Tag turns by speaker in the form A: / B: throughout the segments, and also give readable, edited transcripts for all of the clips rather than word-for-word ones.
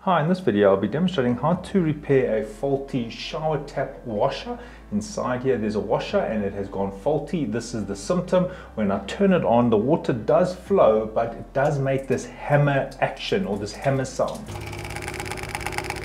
A: Hi, in this video I'll be demonstrating how to repair a faulty shower tap washer. Inside here there's a washer and it has gone faulty. This is the symptom. When I turn it on, the water does flow, but it does make this hammer action or this hammer sound.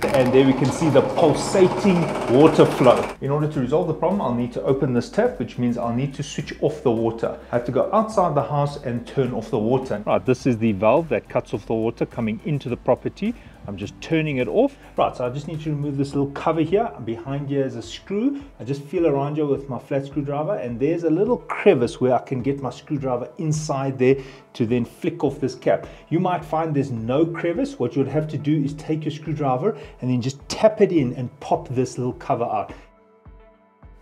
A: And there we can see the pulsating water flow. In order to resolve the problem, I'll need to open this tap, which means I'll need to switch off the water. I have to go outside the house and turn off the water. Right, this is the valve that cuts off the water coming into the property. I'm just turning it off. Right, so I just need to remove this little cover here. Behind here is a screw. I just feel around here with my flat screwdriver, and there's a little crevice where I can get my screwdriver inside there to then flick off this cap. You might find there's no crevice. What you would have to do is take your screwdriver and then just tap it in and pop this little cover out.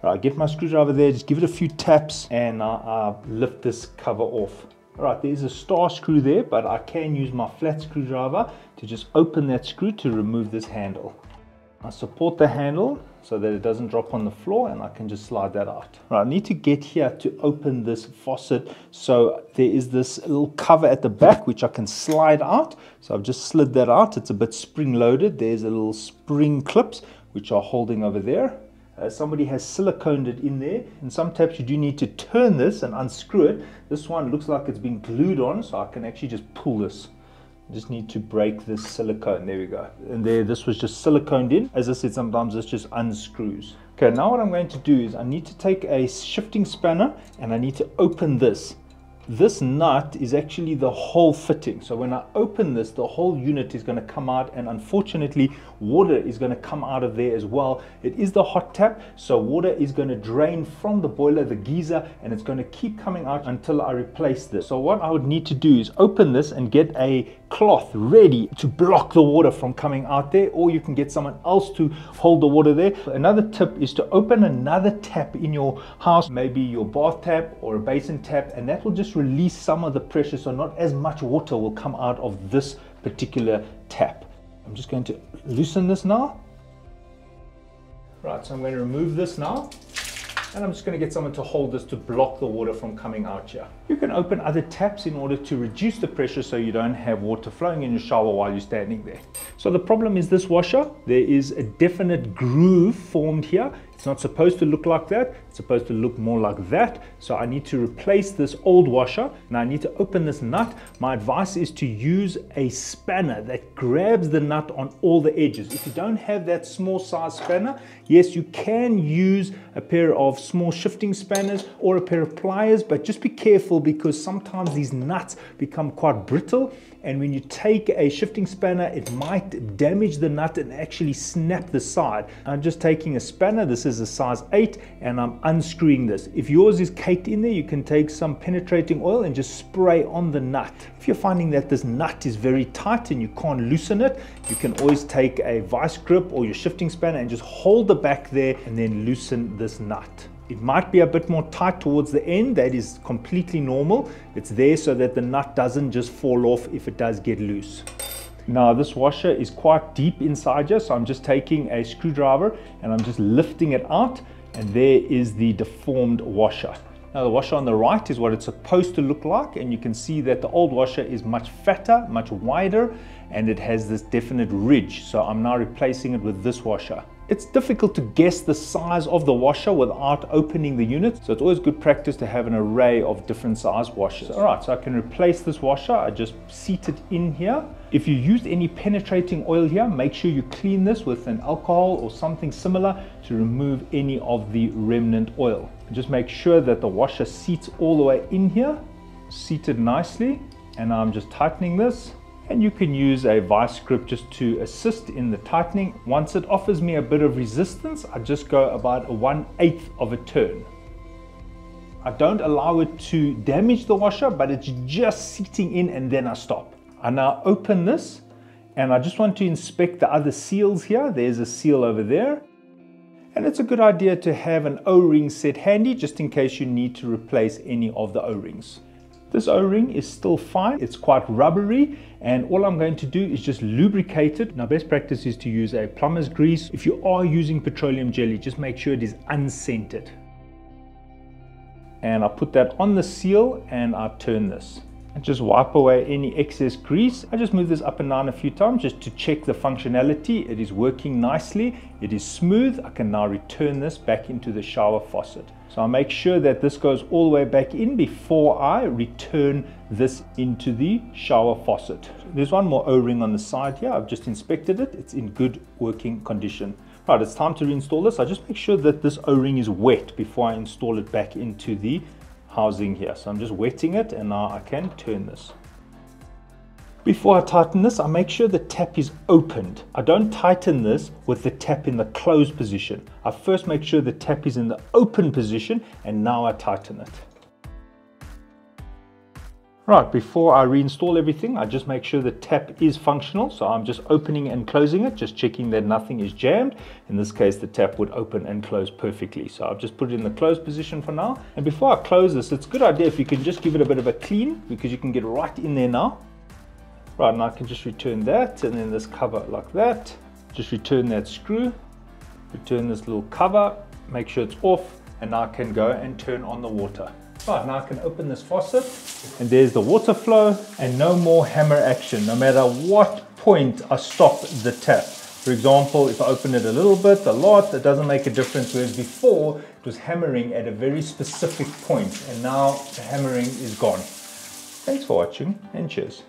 A: Right, get my screwdriver there, just give it a few taps, and I lift this cover off. Alright, there's a star screw there, but I can use my flat screwdriver to just open that screw to remove this handle. I support the handle so that it doesn't drop on the floor, and I can just slide that out. Right, I need to get here to open this faucet. So there is this little cover at the back which I can slide out. So I've just slid that out. It's a bit spring loaded. There's a little spring clips which are holding over there. Somebody has siliconed it in there. In some taps you do need to turn this and unscrew it. This one looks like it's been glued on, so I can actually just pull this. I just need to break this silicone. There we go. And there, this was just siliconed in. As I said, sometimes this just unscrews. Okay, now what I'm going to do is I need to take a shifting spanner and I need to open this. This nut is actually the whole fitting. So when I open this, the whole unit is going to come out, and unfortunately water is going to come out of there as well. It is the hot tap, so water is going to drain from the boiler, the geyser, and it's going to keep coming out until I replace this. So what I would need to do is open this and get a cloth ready to block the water from coming out there, or you can get someone else to hold the water there. Another tip is to open another tap in your house, maybe your bath tap or a basin tap, and that will just release some of the pressure, so not as much water will come out of this particular tap. I'm just going to loosen this now. Right, so I'm going to remove this now, and I'm just going to get someone to hold this to block the water from coming out here. You can open other taps in order to reduce the pressure so you don't have water flowing in your shower while you're standing there. So the problem is this washer, there is a definite groove formed here. It's not supposed to look like that. It's supposed to look more like that. So I need to replace this old washer. Now I need to open this nut. My advice is to use a spanner that grabs the nut on all the edges. If you don't have that small size spanner, yes, you can use a pair of small shifting spanners or a pair of pliers, but just be careful because sometimes these nuts become quite brittle, and when you take a shifting spanner, it might damage the nut and actually snap the side. I'm just taking a spanner. This is a size 8, and I'm unscrewing this. If yours is caked in there, you can take some penetrating oil and just spray on the nut. If you're finding that this nut is very tight and you can't loosen it, you can always take a vice grip or your shifting spanner and just hold the back there and then loosen this nut. It might be a bit more tight towards the end. That is completely normal. It's there so that the nut doesn't just fall off if it does get loose. Now this washer is quite deep inside here, so I'm just taking a screwdriver and I'm just lifting it out, and there is the deformed washer. Now the washer on the right is what it's supposed to look like, and you can see that the old washer is much fatter, much wider, and it has this definite ridge. So I'm now replacing it with this washer. It's difficult to guess the size of the washer without opening the unit, so it's always good practice to have an array of different size washers. Alright, so I can replace this washer. I just seat it in here. If you used any penetrating oil here, make sure you clean this with an alcohol or something similar to remove any of the remnant oil. Just make sure that the washer seats all the way in here, seated nicely, and I'm just tightening this. And you can use a vice grip just to assist in the tightening. Once it offers me a bit of resistance, I just go about a 1/8 of a turn. I don't allow it to damage the washer, but it's just seating in, and then I stop. I now open this, and I just want to inspect the other seals here. There's a seal over there. And it's a good idea to have an O-ring set handy just in case you need to replace any of the O-rings. This O-ring is still fine. It's quite rubbery, and all I'm going to do is just lubricate it. Now best practice is to use a plumber's grease. If you are using petroleum jelly, just make sure it is unscented. And I put that on the seal and I turn this. and just wipe away any excess grease. I just move this up and down a few times just to check the functionality. It is working nicely. It is smooth. I can now return this back into the shower faucet. So I make sure that this goes all the way back in before I return this into the shower faucet. There's one more O-ring on the side here. I've just inspected it. It's in good working condition. Right, it's time to reinstall this. I just make sure that this O-ring is wet before I install it back into the housing here. So I'm just wetting it, and now I can turn this. Before I tighten this, I make sure the tap is opened. I don't tighten this with the tap in the closed position. I first make sure the tap is in the open position, and now I tighten it. Right, before I reinstall everything, I just make sure the tap is functional. So I'm just opening and closing it, just checking that nothing is jammed. In this case, the tap would open and close perfectly. So I've just put it in the closed position for now. And before I close this, it's a good idea if you can just give it a bit of a clean, because you can get right in there now. Right, now I can just return that, and then this cover like that. Just return that screw, return this little cover, make sure it's off, and now I can go and turn on the water. Right, now I can open this faucet, and there's the water flow, and no more hammer action. No matter what point I stop the tap. For example, if I open it a little bit, a lot, it doesn't make a difference, whereas before it was hammering at a very specific point, and now the hammering is gone. Thanks for watching, and cheers.